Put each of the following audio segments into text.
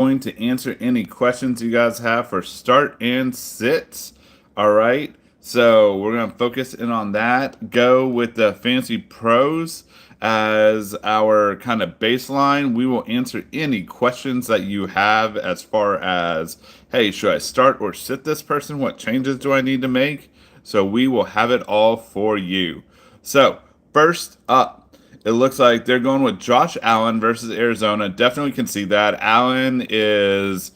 going to answer any questions you guys have for start and sits. All right. So we're going to focus in on that. Go with the fantasy pros as our kind of baseline. We will answer any questions that you have as far as, hey, should I start or sit this person? What changes do I need to make? So we will have it all for you. So, first up, it looks like they're going with Josh Allen versus Arizona. Definitely can see that. Allen is,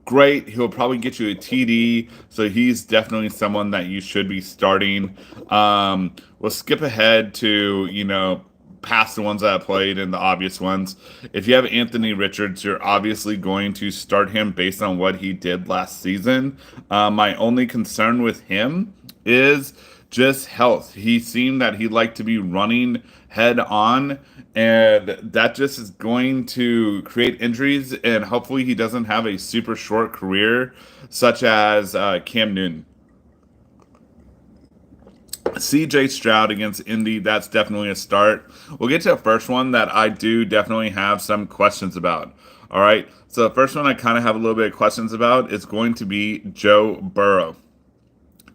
great. He'll probably get you a TD. So he's definitely someone that you should be starting. We'll skip ahead to, past the ones that I played and the obvious ones. If you have Anthony Richards, you're obviously going to start him based on what he did last season. My only concern with him is just health. He seemed that he liked to be running head on, and that just is going to create injuries. And hopefully, he doesn't have a super short career, such as Cam Newton. CJ Stroud against Indy, that's definitely a start. We'll get to the first one that I do definitely have some questions about. All right. So, the first one I kind of have a little bit of questions about is going to be Joe Burrow.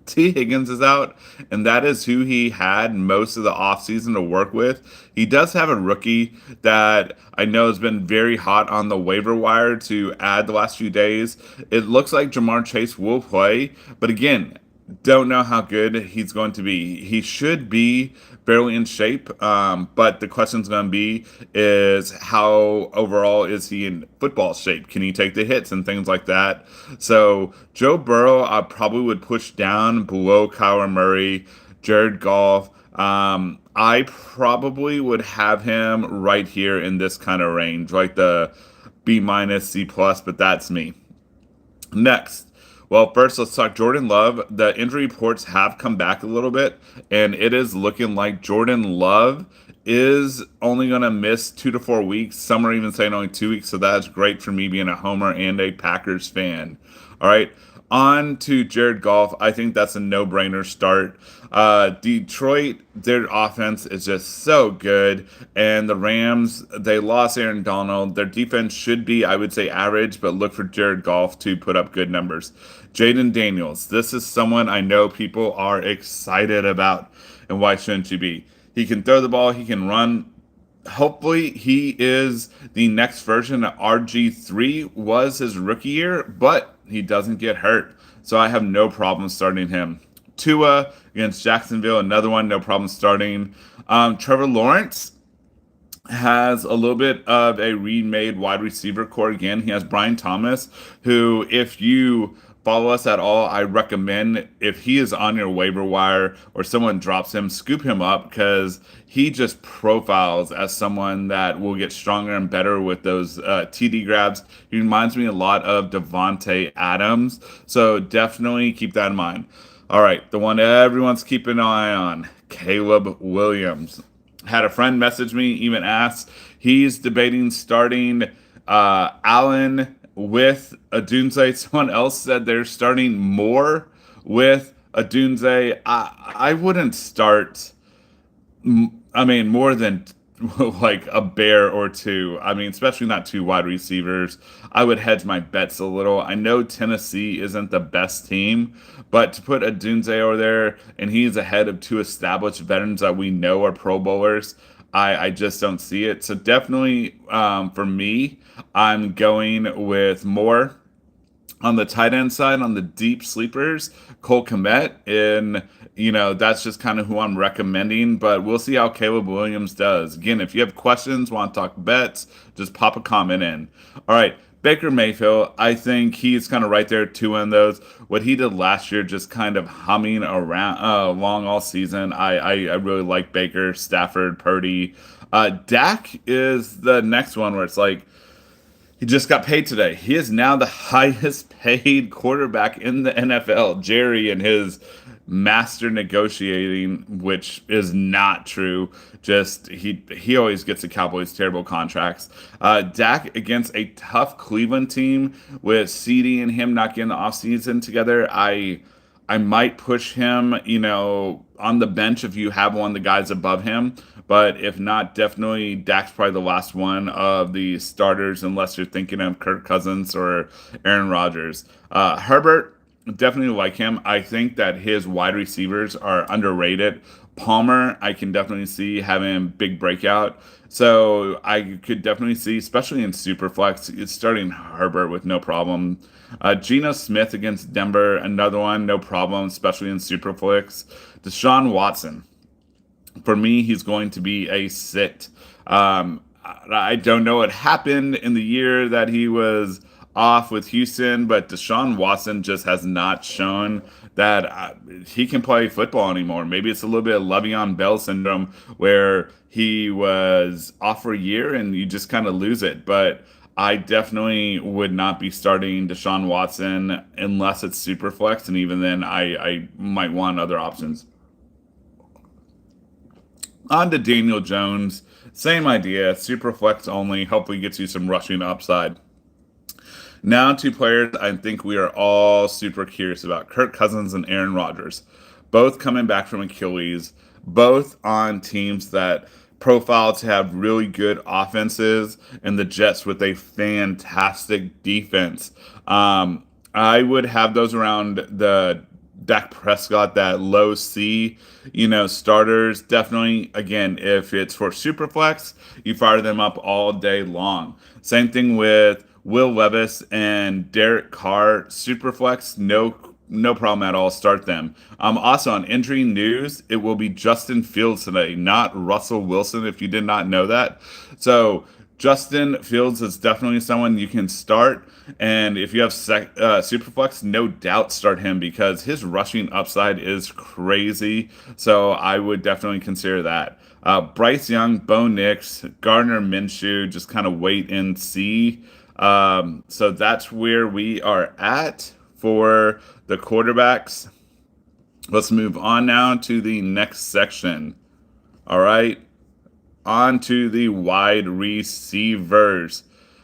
T. Higgins is out, and that is who he had most of the offseason to work with. He does have a rookie that I know has been very hot on the waiver wire to add the last few days. It looks like Jamar Chase will play, but again, don't know how good he's going to be. He should be barely in shape, but the question's going to be is how overall is he in football shape? Can he take the hits and things like that? So Joe Burrow, I probably would push down below Kyler Murray, Jared Goff. I probably would have him right here in this kind of range, like the B minus C plus, but that's me. Next. Well, first, let's talk Jordan Love. The injury reports have come back a little bit, and it is looking like Jordan Love is only going to miss 2 to 4 weeks. Some are even saying only 2 weeks, so that's great for me being a homer and a Packers fan. All right, on to Jared Goff. I think that's a no-brainer start. Detroit, their offense is just so good, and the Rams, they lost Aaron Donald. Their defense should be, I would say, average, but look for Jared Goff to put up good numbers. Jaden Daniels, this is someone I know people are excited about, and why shouldn't you be? He can throw the ball, he can run. Hopefully, he is the next version of RG3 was his rookie year, but he doesn't get hurt. So I have no problem starting him. Tua against Jacksonville, another one, no problem starting. Trevor Lawrence has a little bit of a remade wide receiver core again. He has Brian Thomas, who, if you follow us at all, I recommend if he is on your waiver wire or someone drops him, scoop him up because he just profiles as someone that will get stronger and better with those TD grabs. He reminds me a lot of Devontae Adams, so definitely keep that in mind. All right, the one everyone's keeping an eye on, Caleb Williams. Had a friend message me, even asked. He's debating starting Allen with Adunze. Someone else said they're starting more with Adunze. I wouldn't start. I mean, more than like a bear or two. I mean, especially not two wide receivers. I would hedge my bets a little. I know Tennessee isn't the best team, but to put a Dunze over there and he's ahead of two established veterans that we know are Pro Bowlers, I just don't see it. So definitely for me, I'm going with more on the tight end side, on the deep sleepers, Cole Kmet, and that's just kind of who I'm recommending. But we'll see how Caleb Williams does. Again, if you have questions, want to talk bets, just pop a comment in. All right, Baker Mayfield, I think he's kind of right there too in those. What he did last year, just kind of humming around along all season. I really like Baker, Stafford, Purdy. Dak is the next one where it's like he just got paid today. He is now the highest paid quarterback in the NFL. Jerry and his master negotiating, which is not true. Just he always gets the Cowboys terrible contracts. Dak against a tough Cleveland team with CD and him not getting the offseason together. I I might push him, on the bench if you have one of the guys above him. But if not, definitely Dak's probably the last one of the starters, unless you're thinking of Kirk Cousins or Aaron Rodgers. Herbert, definitely like him. I think that his wide receivers are underrated. Palmer, I can definitely see having big breakout. So I could definitely see, especially in Superflex, it's starting Herbert with no problem. Geno Smith against Denver, another one, no problem, especially in Superflex. Deshaun Watson, for me, he's going to be a sit. I don't know what happened in the year that he was off with Houston, but Deshaun Watson just has not shown that he can play football anymore. Maybe it's a little bit of Le'Veon Bell syndrome where he was off for a year and you just kind of lose it. But I definitely would not be starting Deshaun Watson unless it's super flex, and even then, I might want other options. On to Daniel Jones. Same idea, super flex only. Hopefully, gets you some rushing upside. Now, two players I think we are all super curious about: Kirk Cousins and Aaron Rodgers. Both coming back from Achilles, both on teams that profile to have really good offenses, and the Jets with a fantastic defense. I would have those around the Dak Prescott, that low C, starters. Definitely, again, if it's for Superflex, you fire them up all day long. Same thing with Will Levis and Derek Carr, Superflex, no problem at all. Start them. Also on injury news, it will be Justin Fields today, not Russell Wilson. If you did not know that, so Justin Fields is definitely someone you can start. And if you have Superflex, no doubt start him because his rushing upside is crazy. So I would definitely consider that. Bryce Young, Bo Nix, Gardner Minshew, just kind of wait and see. So that's where we are at for the quarterbacks. Let's move on now to the next section. All right. On to the wide receivers.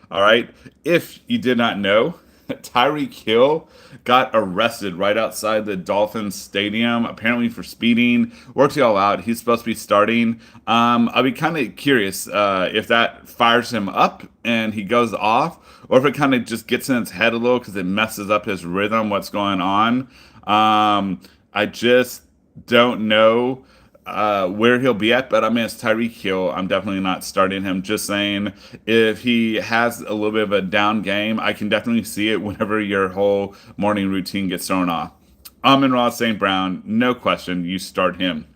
All right. If you did not know, Tyreek Hill got arrested right outside the Dolphins stadium, apparently for speeding. Worked it all out. He's supposed to be starting. I'll be kind of curious if that fires him up and he goes off, or if it kind of just gets in his head a little because it messes up his rhythm, what's going on. I just don't know where he'll be at, but I mean, it's Tyreek Hill. I'm definitely not starting him. Just saying, if he has a little bit of a down game, I can definitely see it whenever your whole morning routine gets thrown off. Amon-Ra St. Brown, no question, you start him.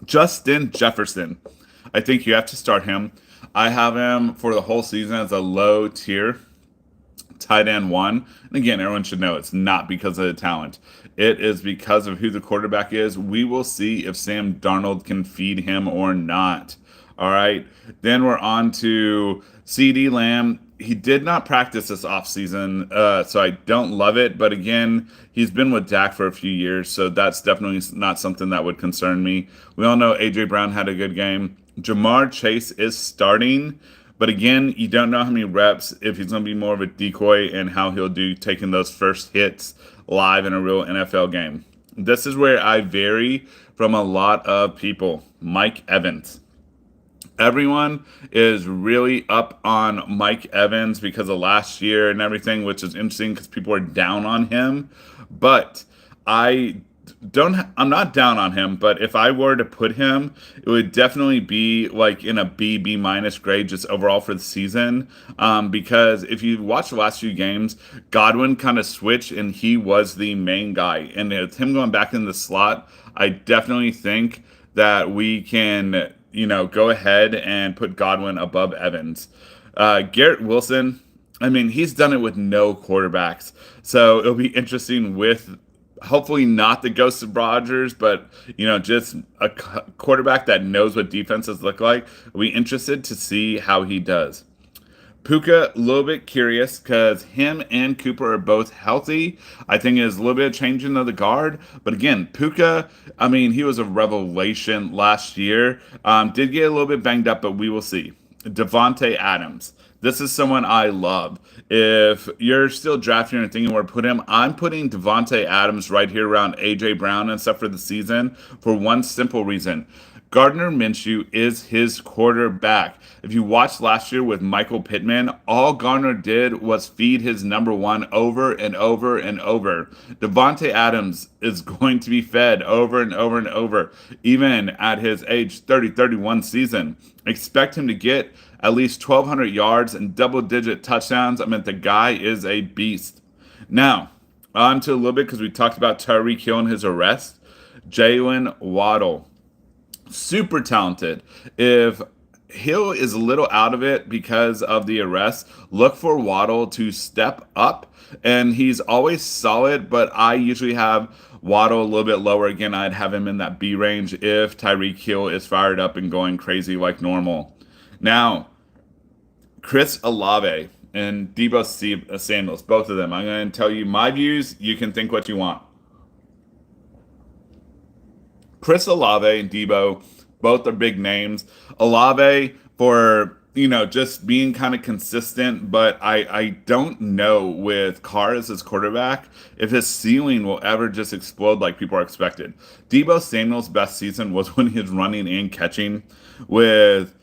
Justin Jefferson, I think you have to start him. I have him for the whole season as a low tier tight end one. And again, everyone should know it's not because of the talent. It is because of who the quarterback is. We will see if Sam Darnold can feed him or not. All right. Then we're on to CD Lamb. He did not practice this offseason, so I don't love it. But again, he's been with Dak for a few years, so that's definitely not something that would concern me. We all know A.J. Brown had a good game. Jamar Chase is starting. But again, you don't know how many reps, if he's going to be more of a decoy, and how he'll do taking those first hits live in a real NFL game. This is where I vary from a lot of people. Mike Evans. Everyone is really up on Mike Evans because of last year and everything, which is interesting because people are down on him. But I'm not down on him, but if I were to put him, it would definitely be like in a B minus grade just overall for the season. Because if you watch the last few games, Godwin kind of switched and he was the main guy. And with him going back in the slot, I definitely think that we can, go ahead and put Godwin above Evans. Garrett Wilson, I mean, he's done it with no quarterbacks. So it'll be interesting with hopefully not the ghost of Rodgers, but just a quarterback that knows what defenses look like. I'll be interested to see how he does. Puka, a little bit curious because him and Cooper are both healthy. I think it's a little bit of changing of the guard. But again, Puka, I mean, he was a revelation last year. Did get a little bit banged up, but we will see. Devonte Adams. This is someone I love. If you're still drafting and thinking where to put him, I'm putting Devonte Adams right here around AJ Brown and stuff for the season for one simple reason. Gardner Minshew is his quarterback. If you watched last year with Michael Pittman, all Gardner did was feed his number one over and over and over. Devonte Adams is going to be fed over and over and over, even at his age 30, 31 season. Expect him to get at least 1,200 yards and double digit touchdowns. I mean, the guy is a beast. Now, on to a little bit because we talked about Tyreek Hill and his arrest. Jalen Waddle, super talented. If Hill is a little out of it because of the arrest, look for Waddle to step up. And he's always solid, but I usually have Waddle a little bit lower. Again, I'd have him in that B range if Tyreek Hill is fired up and going crazy like normal. Now, Chris Olave and Debo Samuels, both of them. I'm going to tell you my views. You can think what you want. Chris Olave and Debo, both are big names. Olave for, just being kind of consistent, but I don't know with Carr as his quarterback if his ceiling will ever just explode like people are expected. Debo Samuel's best season was when he was running and catching with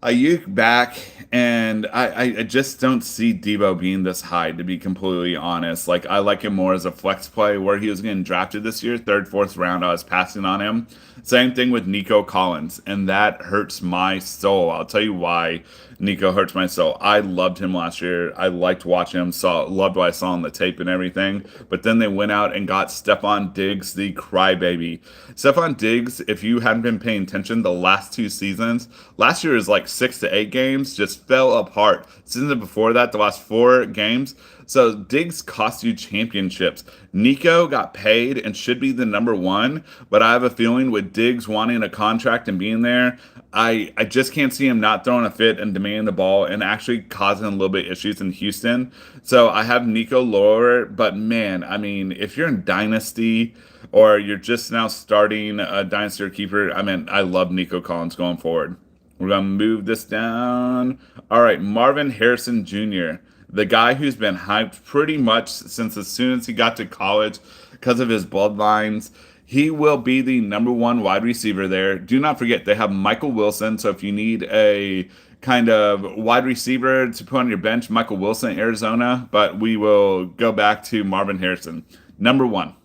Ayuk back, and I just don't see Debo being this high, to be completely honest. Like, I like him more as a flex play where he was getting drafted this year, third, fourth round. I was passing on him. Same thing with Nico Collins, and that hurts my soul. I'll tell you why Nico hurts my soul. I loved him last year. I liked watching him, loved what I saw on the tape and everything. But then they went out and got Stephon Diggs, the crybaby. Stephon Diggs, if you hadn't been paying attention the last two seasons, last year was like 6 to 8 games, just fell apart. Season before that, the last 4 games. So Diggs cost you championships. Nico got paid and should be the number one, but I have a feeling with Diggs wanting a contract and being there, I just can't see him not throwing a fit and demanding the ball and actually causing a little bit issues in Houston. So I have Nico lower, but man, I mean, if you're in Dynasty or you're just now starting a Dynasty or keeper, I mean, I love Nico Collins going forward. We're going to move this down. All right, Marvin Harrison Jr., the guy who's been hyped pretty much since as soon as he got to college because of his bloodlines. He will be the number one wide receiver there. Do not forget, they have Michael Wilson. So if you need a kind of wide receiver to put on your bench, Michael Wilson, Arizona. But we will go back to Marvin Harrison. Number one,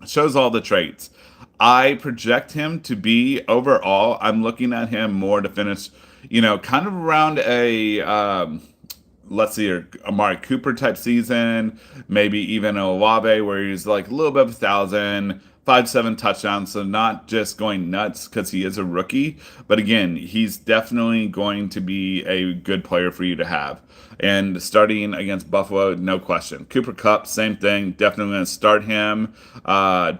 shows all the traits. I project him to be overall, I'm looking at him more to finish, kind of around a let's see here, Amari Cooper type season, maybe even a Olave where he's like a little bit of 1,000, 5-7 touchdowns. So not just going nuts because he is a rookie, but again, he's definitely going to be a good player for you to have. And starting against Buffalo, no question. Cooper Kupp, same thing. Definitely going to start him.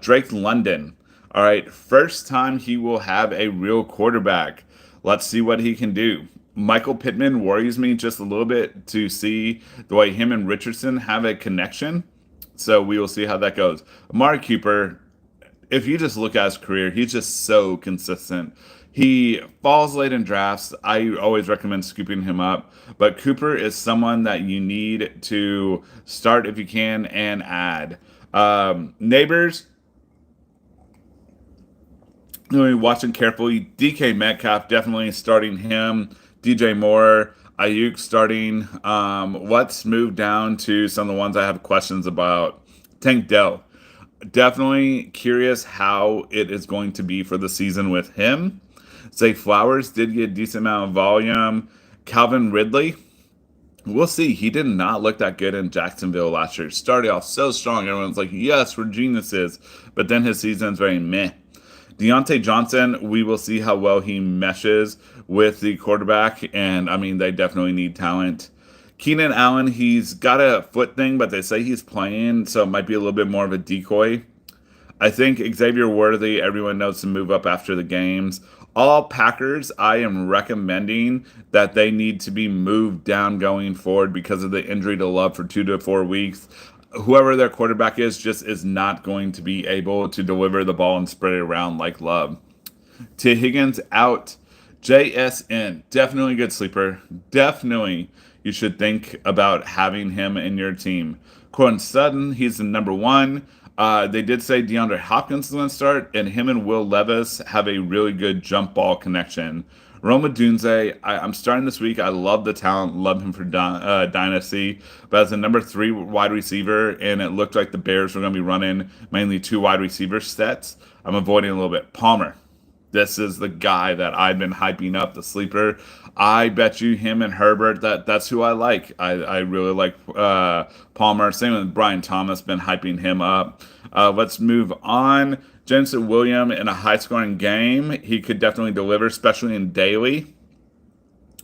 Drake London. All right, first time he will have a real quarterback. Let's see what he can do. Michael Pittman worries me just a little bit to see the way him and Richardson have a connection. So we will see how that goes. Amari Cooper, if you just look at his career, he's just so consistent. He falls late in drafts. I always recommend scooping him up. But Cooper is someone that you need to start if you can and add. Neighbors, watching carefully. DK Metcalf, definitely starting him. DJ Moore, Ayuk starting. Let's move down to some of the ones I have questions about. Tank Dell. Definitely curious how it is going to be for the season with him. Zay Flowers did get a decent amount of volume. Calvin Ridley, we'll see. He did not look that good in Jacksonville last year. Started off so strong. Everyone's like, yes, we're geniuses. But then his season's very meh. Deontay Johnson, we will see how well he meshes with the quarterback. And, I mean, they definitely need talent. Keenan Allen, he's got a foot thing, but they say he's playing, so it might be a little bit more of a decoy. I think Xavier Worthy, everyone knows to move up after the games. All Packers, I am recommending that they need to be moved down going forward because of the injury to Love for 2 to 4 weeks. Whoever their quarterback is just is not going to be able to deliver the ball and spread it around like Love. T. Higgins out. JSN, definitely a good sleeper. Definitely, you should think about having him in your team. Corn Sutton, he's the number one. They did say DeAndre Hopkins is going to start, and him and Will Levis have a really good jump ball connection. Roma Dunze, I'm starting this week. I love the talent, love him for Dynasty, but as a number three wide receiver, and it looked like the Bears were going to be running mainly two wide receiver sets, I'm avoiding a little bit. Palmer, this is the guy that I've been hyping up, the sleeper. I bet you him and Herbert. That's who I like. I really like Palmer. Same with Brian Thomas. Been hyping him up. Let's move on. Jensen William in a high scoring game. He could definitely deliver, especially in daily.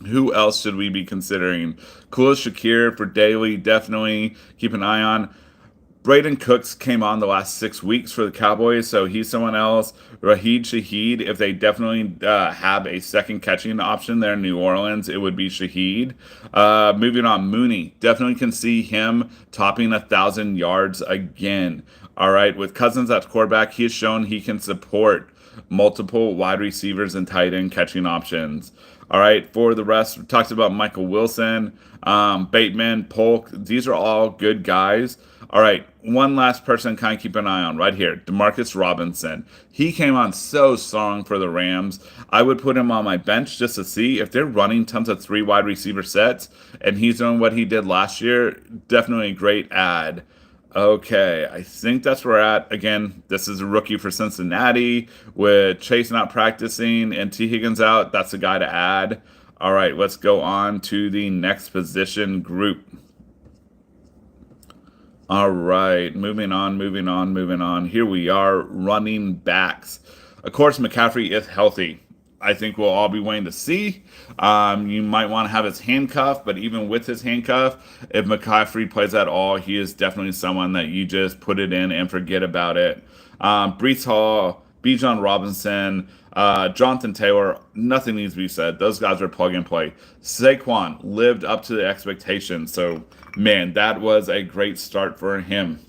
Who else should we be considering? Khalil Shakir for daily. Definitely keep an eye on. Braden Cooks came on the last 6 weeks for the Cowboys, so he's someone else. Raheed Shaheed, if they definitely have a second catching option there in New Orleans, it would be Shaheed. Moving on, Mooney, definitely can see him topping 1,000 yards again. All right, with Cousins at quarterback, he has shown he can support multiple wide receivers and tight end catching options. All right, for the rest, we talked about Michael Wilson, Bateman, Polk. These are all good guys. All right, one last person kind of keep an eye on right here, Demarcus Robinson. He came on so strong for the Rams. I would put him on my bench just to see if they're running tons of three wide receiver sets and he's doing what he did last year. Definitely a great ad. Okay, I think that's where we're at. Again, this is a rookie for Cincinnati with Chase not practicing and T. Higgins out. That's the guy to add. All right, let's go on to the next position group. All right, moving on, moving on, moving on. Here we are, running backs. Of course, McCaffrey is healthy. I think we'll all be waiting to see. You might want to have his handcuff, but even with his handcuff, if McCaffrey plays at all, he is definitely someone that you just put it in and forget about it. Brees Hall, Bijan Robinson, Jonathan Taylor, nothing needs to be said. Those guys are plug and play. Saquon lived up to the expectations. So, man, that was a great start for him.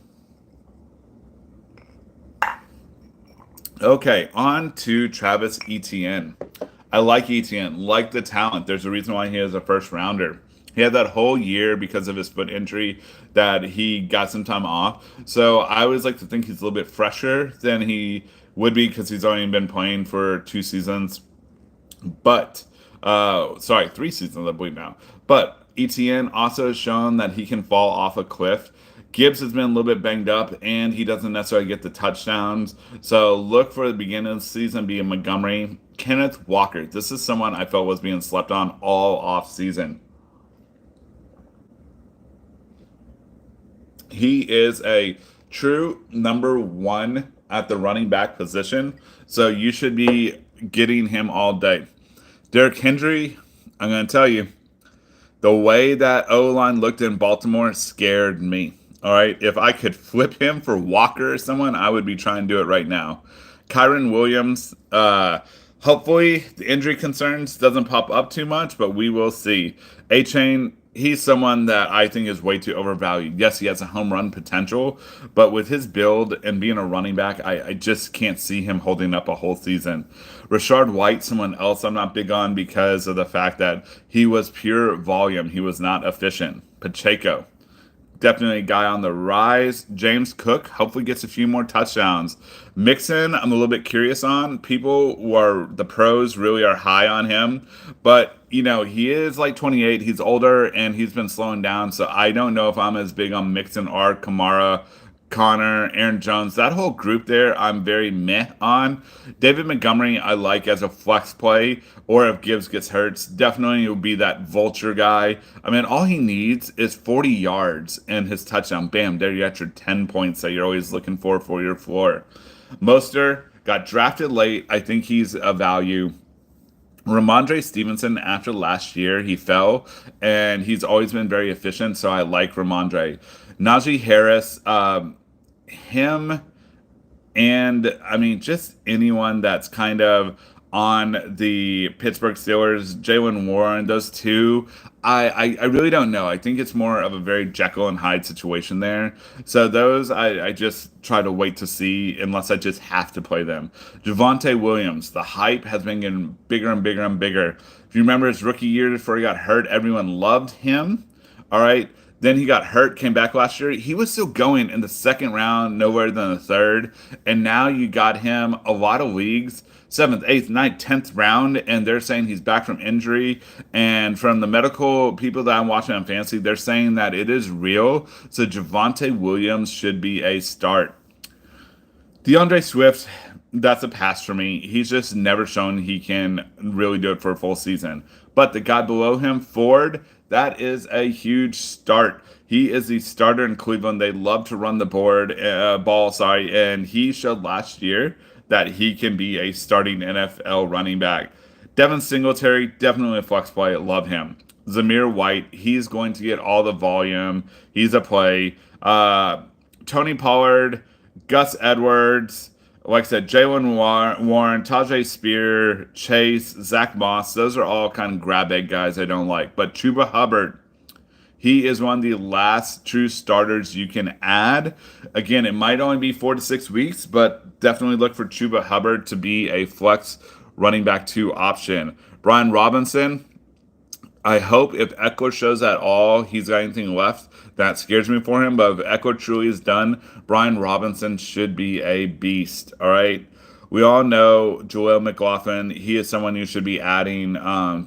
Okay, on to Travis Etienne. I like Etienne, like the talent. There's a reason why he is a first rounder. He had that whole year because of his foot injury that he got some time off. So I always like to think he's a little bit fresher than he would be because he's only been playing for 2 seasons. But, sorry, 3 seasons, I believe now. But Etienne also has shown that he can fall off a cliff. Gibbs has been a little bit banged up, and he doesn't necessarily get the touchdowns. So look for the beginning of the season being Montgomery. Kenneth Walker. This is someone I felt was being slept on all off season. He is a true number one at the running back position. So you should be getting him all day. Derrick Henry, I'm going to tell you, the way that O-line looked in Baltimore scared me. All right, if I could flip him for Walker or someone, I would be trying to do it right now. Kyron Williams, hopefully the injury concerns doesn't pop up too much, but we will see. A-Chain, he's someone that I think is way too overvalued. Yes, he has a home run potential, but with his build and being a running back, I just can't see him holding up a whole season. Rashard White, someone else I'm not big on because of the fact that he was pure volume. He was not efficient. Pacheco, definitely a guy on the rise. James Cook hopefully gets a few more touchdowns. Mixon, I'm a little bit curious on. People who are the pros really are high on him, but he is like 28. He's older and he's been slowing down, so I don't know if I'm as big on Mixon or Kamara. Connor, Aaron Jones, that whole group there, I'm very meh on. David Montgomery, I like as a flex play, or if Gibbs gets hurt, definitely will be that vulture guy. I mean, all he needs is 40 yards and his touchdown. Bam, there you got your 10 points that you're always looking for your floor. Moster got drafted late. I think he's a value. Ramondre Stevenson, after last year, he fell, and he's always been very efficient, so I like Ramondre. Najee Harris, him, and I mean, just anyone that's kind of on the Pittsburgh Steelers. Jalen Warren, those two, I really don't know. I think it's more of a very Jekyll and Hyde situation there. So those I just try to wait to see unless I just have to play them. Javonte Williams, the hype has been getting bigger and bigger and bigger. If you remember his rookie year before he got hurt, everyone loved him. All right. Then he got hurt, came back last year. He was still going in the second round, nowhere than the third. And now you got him a lot of leagues, seventh, eighth, ninth, 10th round, and they're saying he's back from injury. And from the medical people that I'm watching on Fantasy, they're saying that it is real. So Javonte Williams should be a start. DeAndre Swift, that's a pass for me. He's just never shown he can really do it for a full season. But the guy below him, Ford, that is a huge start. He is the starter in Cleveland. They love to run the ball, sorry, and he showed last year that he can be a starting NFL running back. Devin Singletary, definitely a flex play. Love him. Zamir White, he's going to get all the volume. He's a play. Tony Pollard, Gus Edwards, like I said, Jalen Warren, Tajay Spear, Chase, Zach Moss, those are all kind of grab bag guys I don't like. But Chuba Hubbard, he is one of the last true starters you can add. Again, it might only be 4 to 6 weeks, but definitely look for Chuba Hubbard to be a flex running back 2 option. Brian Robinson, I hope if Eckler shows at all, he's got anything left. That scares me for him. But if Eckler truly is done, Brian Robinson should be a beast. All right. We all know Joel McLaughlin. He is someone you should be adding.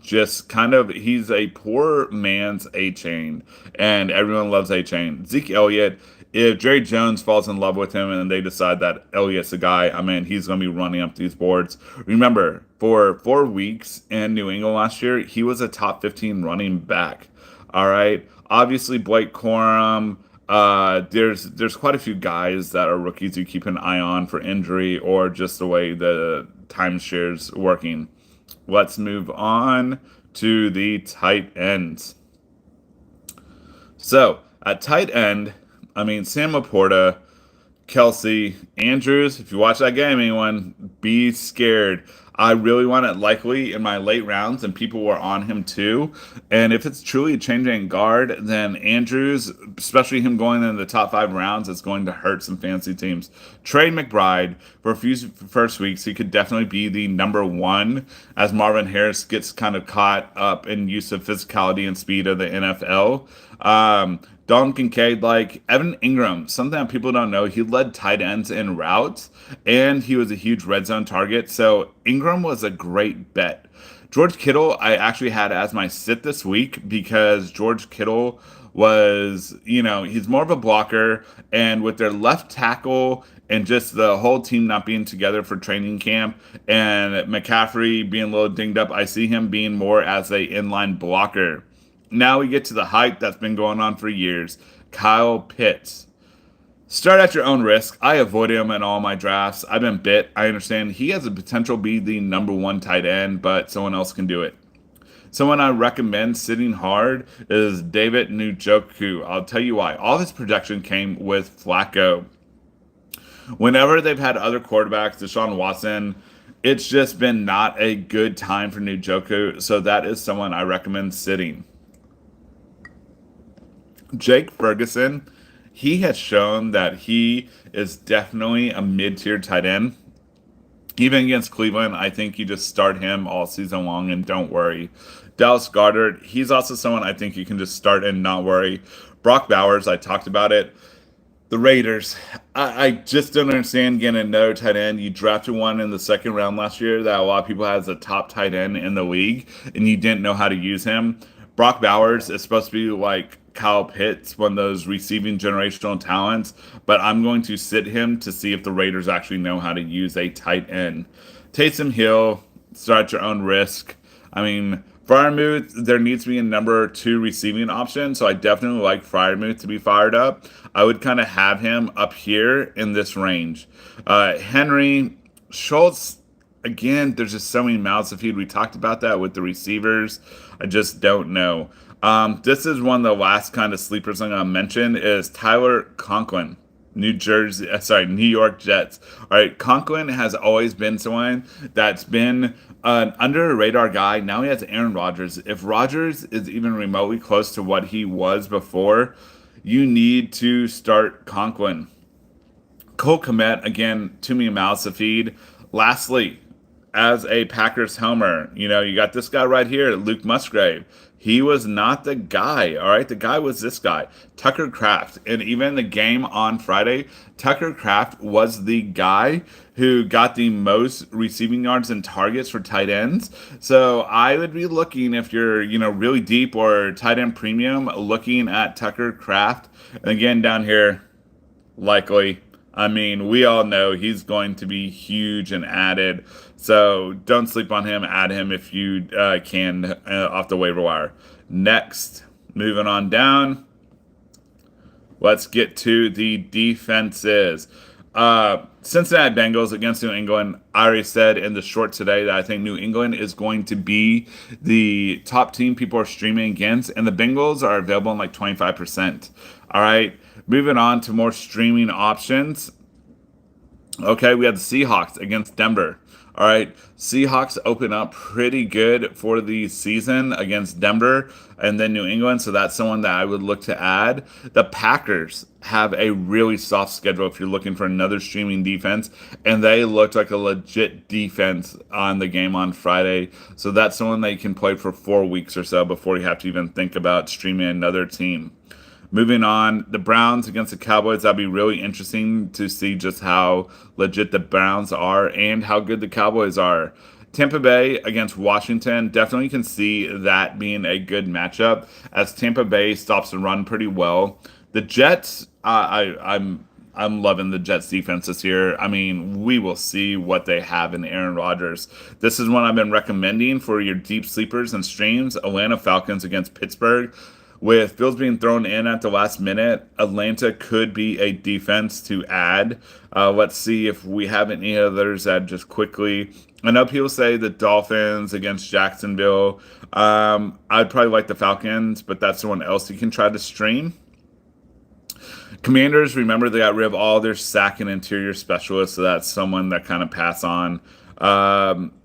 Just kind of, he's a poor man's A Chain, and everyone loves A Chain. Zeke Elliott, if Jerry Jones falls in love with him and they decide that Elliott's the guy, I mean, he's going to be running up these boards. Remember, for 4 weeks in New England last year, he was a top 15 running back. All right. Obviously, Blake Corum. There's quite a few guys that are rookies you keep an eye on for injury or just the way the timeshare's working. Let's move on to the tight ends. So at tight end, I mean Sam Laporta, Kelsey, Andrews. If you watch that game, anyone, be scared. I really want it likely in my late rounds, and people were on him too. And if it's truly a changing guard, then Andrews, especially him going in the top 5 rounds, is going to hurt some fantasy teams. Trey McBride, for a few first weeks, he could definitely be the number 1 as Marvin Harris gets kind of caught up in use of physicality and speed of the NFL. Dalton Kincaid, like Evan Ingram, something that people don't know, he led tight ends in routes, and he was a huge red zone target. So Ingram was a great bet. George Kittle, I actually had as my sit this week because George Kittle was, he's more of a blocker, and with their left tackle and just the whole team not being together for training camp and McCaffrey being a little dinged up, I see him being more as a inline blocker. Now we get to the hype that's been going on for years. Kyle Pitts. Start at your own risk. I avoid him in all my drafts. I've been bit. I understand he has the potential to be the number 1 tight end, but someone else can do it. Someone I recommend sitting hard is David Njoku. I'll tell you why. All his production came with Flacco. Whenever they've had other quarterbacks, Deshaun Watson, it's just been not a good time for Njoku, so that is someone I recommend sitting. Jake Ferguson, he has shown that he is definitely a mid-tier tight end. Even against Cleveland, I think you just start him all season long and don't worry. Dallas Goedert, he's also someone I think you can just start and not worry. Brock Bowers, I talked about it. The Raiders, I just don't understand getting another tight end. You drafted one in the second round last year that a lot of people had as a top tight end in the league, and you didn't know how to use him. Brock Bowers is supposed to be like Kyle Pitts, one of those receiving generational talents, but I'm going to sit him to see if the Raiders actually know how to use a tight end. Taysom Hill, start at your own risk. I mean, Freiermuth, there needs to be a number 2 receiving option, so I definitely like Freiermuth to be fired up. I would kind of have him up here in this range. Henry, Schultz, again, there's just so many mouths to feed. We talked about that with the receivers. I just don't know. This is one of the last kind of sleepers I'm going to mention is Tyler Conklin. New York Jets. All right, Conklin has always been someone that's been an under the radar guy. Now he has Aaron Rodgers. If Rodgers is even remotely close to what he was before, you need to start Conklin. Cole Kmet, again, too many mouths to feed. Lastly, as a Packers homer, you got this guy right here, Luke Musgrave. He was not the guy, all right? The guy was this guy, Tucker Kraft. And even the game on Friday, Tucker Kraft was the guy who got the most receiving yards and targets for tight ends. So I would be looking, if you're, really deep or tight end premium, looking at Tucker Kraft. And again, down here, likely. I mean, we all know he's going to be huge and added. So don't sleep on him. Add him if you can off the waiver wire. Next, moving on down. Let's get to the defenses. Cincinnati Bengals against New England. I already said in the short today that I think New England is going to be the top team people are streaming against, and the Bengals are available in like 25%. All right, moving on to more streaming options. Okay, we had the Seahawks against Denver. All right, Seahawks open up pretty good for the season against Denver and then New England, so that's someone that I would look to add. The Packers have a really soft schedule if you're looking for another streaming defense, and they looked like a legit defense on the game on Friday, so that's someone that you can play for 4 weeks or so before you have to even think about streaming another team. Moving on, the Browns against the Cowboys. That'd be really interesting to see just how legit the Browns are and how good the Cowboys are. Tampa Bay against Washington. Definitely can see that being a good matchup as Tampa Bay stops the run pretty well. The Jets, I'm loving the Jets defense this year. I mean, we will see what they have in Aaron Rodgers. This is one I've been recommending for your deep sleepers and streams. Atlanta Falcons against Pittsburgh. With Bills being thrown in at the last minute, Atlanta could be a defense to add. Let's see if we have any others that just quickly. I know people say the Dolphins against Jacksonville. I'd probably like the Falcons, but that's someone else you can try to stream. Commanders, remember they got rid of all their sack and interior specialists, so that's someone that kind of pass on.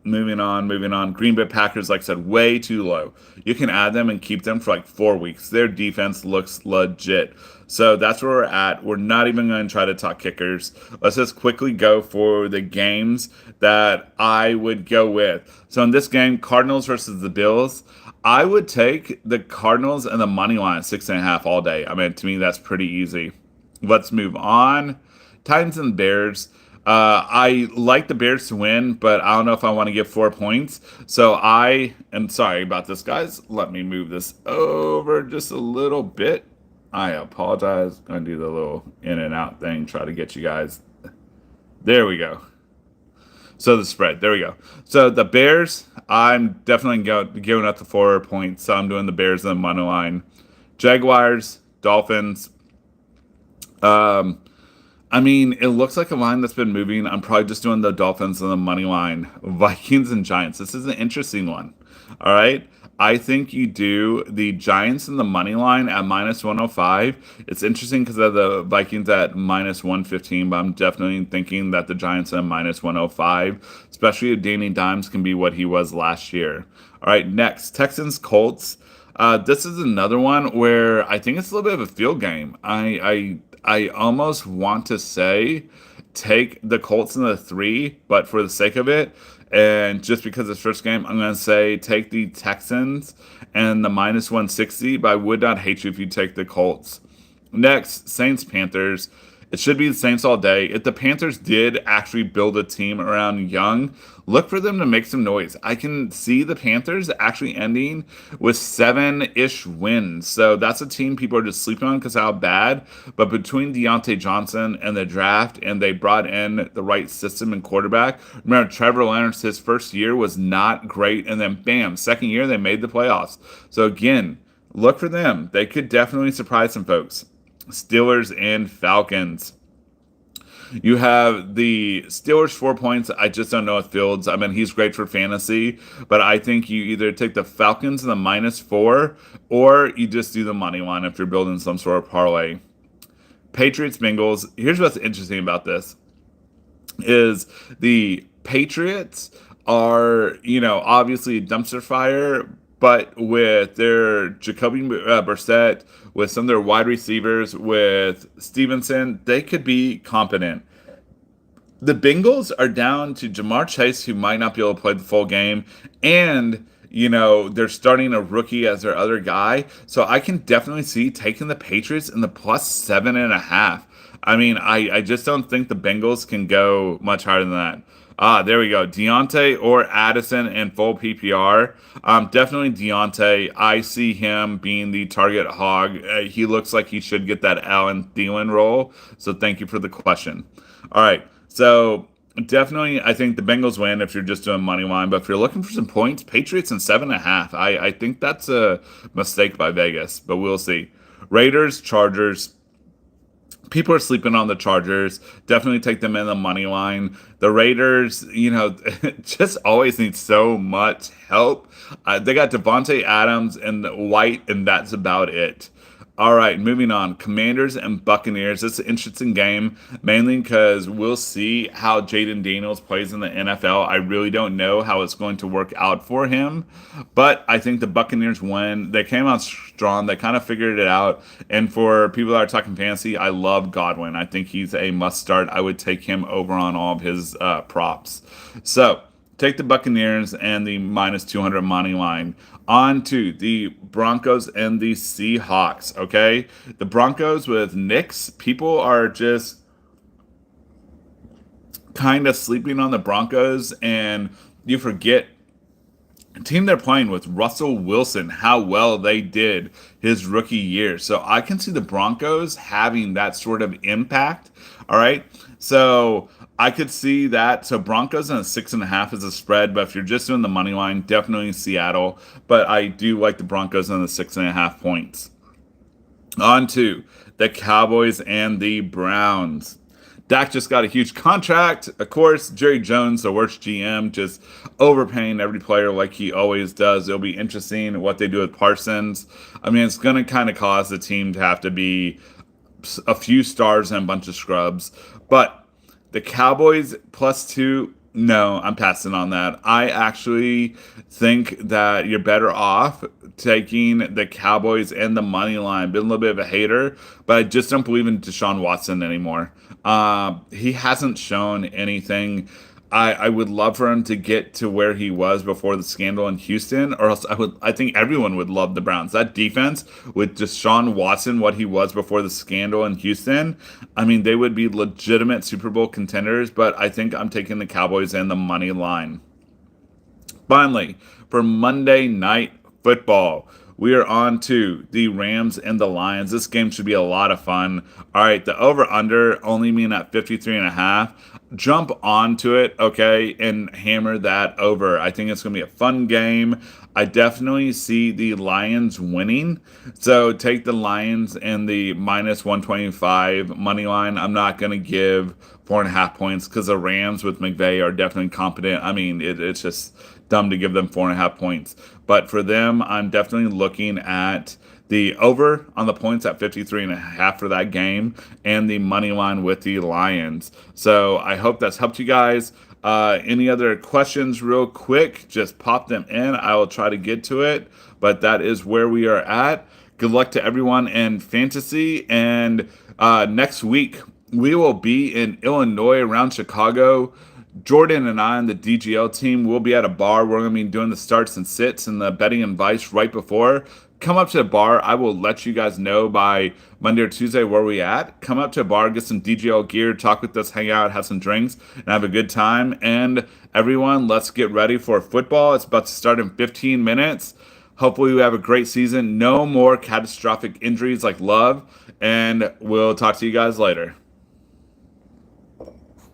Moving on. Green Bay Packers, like I said, way too low. You can add them and keep them for like 4 weeks. Their defense looks legit. So that's where we're at. We're not even going to try to talk kickers. Let's just quickly go for the games that I would go with. So in this game, Cardinals versus the Bills, I would take the Cardinals and the money line at 6.5 all day. I mean, to me, that's pretty easy. Let's move on. Titans and Bears. I like the Bears to win, but I don't know if I want to give 4 points. So I am sorry about this, guys. Let me move this over just a little bit. I apologize. I'm going to do the little in and out thing, try to get you guys. There we go. So the spread, there we go. So the Bears, I'm definitely giving up the 4 points. So I'm doing the Bears and the money line. Jaguars, Dolphins. I mean, it looks like a line that's been moving. I'm probably just doing the Dolphins and the money line. Vikings and Giants. This is an interesting one. All right. I think you do the Giants and the money line at minus 105. It's interesting because of the Vikings at minus 115, but I'm definitely thinking that the Giants at minus 105, especially if Danny Dimes can be what he was last year. All right. Next, Texans Colts. This is another one where I think it's a little bit of a field game. I almost want to say take the Colts in the 3, but for the sake of it, and just because it's first game, I'm going to say take the Texans and the minus 160, but I would not hate you if you take the Colts. Next, Saints Panthers. It should be the Saints all day. If the Panthers did actually build a team around Young, look for them to make some noise. I can see the Panthers actually ending with 7-ish wins. So that's a team people are just sleeping on because how bad. But between Deontay Johnson and the draft, and they brought in the right system and quarterback. Remember, Trevor Lawrence, his first year was not great. And then, bam, second year, they made the playoffs. So again, look for them. They could definitely surprise some folks. Steelers and Falcons. You have the Steelers 4 points. I just don't know with Fields. I mean, he's great for fantasy, but I think you either take the Falcons and the minus 4, or you just do the money line if you're building some sort of parlay. Patriots Bengals. Here's what's interesting about this is the Patriots are, obviously a dumpster fire, but with their Jacoby Brissett, with some of their wide receivers, with Stevenson, they could be competent. The Bengals are down to Jamar Chase, who might not be able to play the full game, and they're starting a rookie as their other guy. So I can definitely see taking the Patriots in the plus 7.5. I mean, I just don't think the Bengals can go much higher than that. There we go. Deontay or Addison in full PPR. Definitely Deontay. I see him being the target hog. He looks like he should get that Allen Thielen role. So thank you for the question. All right. So definitely, I think the Bengals win if you're just doing money line. But if you're looking for some points, Patriots in 7.5. I think that's a mistake by Vegas, but we'll see. Raiders, Chargers. People are sleeping on the Chargers. Definitely take them in the money line. The Raiders, just always need so much help. They got Devontae Adams and White, and that's about it. All right, moving on. Commanders and Buccaneers. It's an interesting game, mainly because we'll see how Jaden Daniels plays in the NFL. I really don't know how it's going to work out for him, but I think the Buccaneers win. They came out strong. They kind of figured it out. And for people that are talking fantasy, I love Godwin. I think he's a must start. I would take him over on all of his props. So take the Buccaneers and the minus 200 money line. On to the Broncos and the Seahawks, okay? The Broncos with Knicks, people are just kind of sleeping on the Broncos, and you forget the team they're playing with, Russell Wilson, how well they did his rookie year. So I can see the Broncos having that sort of impact, all right? So I could see that. So Broncos and a 6.5 is a spread, but if you're just doing the money line, definitely Seattle. But I do like the Broncos and the 6.5 points. On to the Cowboys and the Browns. Dak just got a huge contract. Of course, Jerry Jones, the worst GM, just overpaying every player like he always does. It'll be interesting what they do with Parsons. I mean, it's going to kind of cause the team to have to be a few stars and a bunch of scrubs. But the Cowboys +2, no, I'm passing on that. I actually think that you're better off taking the Cowboys and the money line. Been a little bit of a hater, but I just don't believe in Deshaun Watson anymore. He hasn't shown anything. I would love for him to get to where he was before the scandal in Houston, or else I think everyone would love the Browns. That defense with Deshaun Watson, what he was before the scandal in Houston, I mean, they would be legitimate Super Bowl contenders, but I think I'm taking the Cowboys and the money line. Finally, for Monday Night Football, we are on to the Rams and the Lions. This game should be a lot of fun. All right, the over-under only being at 53.5. Jump onto it, okay, and hammer that over. I think it's going to be a fun game. I definitely see the Lions winning. So take the Lions and the minus 125 money line. I'm not going to give 4.5 points because the Rams with McVay are definitely competent. I mean, it's just dumb to give them 4.5 points. But for them, I'm definitely looking at the over on the points at 53.5 for that game, and the money line with the Lions. So I hope that's helped you guys. Any other questions real quick, just pop them in. I will try to get to it, but that is where we are at. Good luck to everyone in fantasy, and next week we will be in Illinois around Chicago. Jordan and I on the DGL team will be at a bar. We're going to be doing the starts and sits and the betting advice right before. Come up to the bar. I will let you guys know by Monday or Tuesday where we at. Come up to a bar, get some DGL gear, talk with us, hang out, have some drinks, and have a good time. And everyone, let's get ready for football. It's about to start in 15 minutes. Hopefully we have a great season. No more catastrophic injuries like Love. And we'll talk to you guys later.